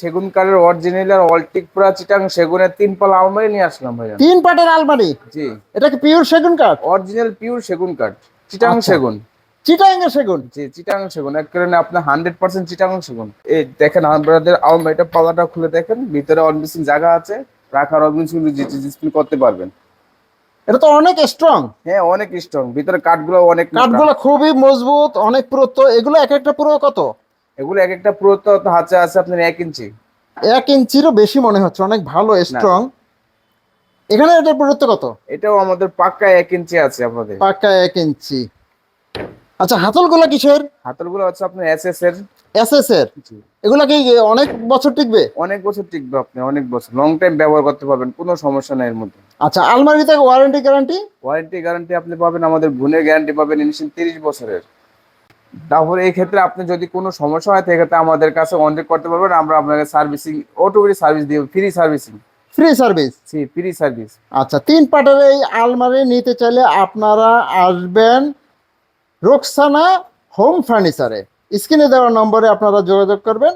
সেগুন কাঠের অরিজিনাল আর অল্টিক পুরা চিটাং সেগুনের 3 পাল্লা আলমারি নিয়ে আসলাম ভাইয়া। 3 পাটের আলমারি? জি, এটা কি পিওর সেগুন কাঠ? অরিজিনাল পিওর সেগুন কাঠ, চিটাং আচ্ছা, সেগুন। চিটাগাং এর সেগুন? জি, চিটাং সেগুন এক কারণে আপনার 100% চিটাং সেগুন। এই দেখেন আমাদের আলমারিটা পাল্লাটা খুলে দেখেন, ভিতরে অন মিসিং জায়গা আছে, রাখার অন মিসিং ডিসপ্লে করতে পারবেন। এটা তো অনেক স্ট্রং। হ্যাঁ, অনেক স্ট্রং, ভিতরে কাঠগুলো অনেক মোটা। কাঠগুলো খুবই মজবুত, অনেক পুরুত্ব। এগুলো এক একটা পুরো কত? এগুলো এক একটা পুরো তো হাতে আছে আপনার 1 ইঞ্চি। 1 ইঞ্চিরও বেশি মনে হচ্ছে, অনেক ভালো না, স্ট্রং। এখানে এটার পুরুত্ব কত? এটাও আমাদের পাক্কা 1 ইঞ্চি আছে আপনাদের। পাক্কা 1 ইঞ্চি। আচ্ছা, হাতলগুলা কিসের? হাতলগুলো হচ্ছে আপনার এসএস এর। এসএস এর? জি, এগুলা কি অনেক বছর টিকবে? অনেক বছর টিকবে, আপনি অনেক বছর লং টাইম ব্যবহার করতে পারবেন, কোনো সমস্যা নেই এর মধ্যে। আচ্ছা, আলমারিতে ওয়ারেন্টি গ্যারান্টি? ওয়ারেন্টি গ্যারান্টি আপনি পাবেন, আমাদের গুণের গ্যারান্টি পাবেন ইনিশিয়াল 30 বছরের। তারপরে এই ক্ষেত্রে আপনি যদি কোনো সমস্যা হয় সেক্ষেত্রে আমাদের কাছে কন্ট্যাক্ট করতে পারবেন, আমরা আপনাকে সার্ভিসিং অটোমেটিক সার্ভিস দিব, ফ্রি সার্ভিসিং। Free service? জি, ফ্রি সার্ভিস। আচ্ছা, 3 পাটের এই আলমারি নিতে চাইলে আপনারা আসবেন রোকসানা হোম ফার্নিচারে। স্ক্রিনে দেওয়া নম্বরে আপনারা যোগাযোগ করবেন।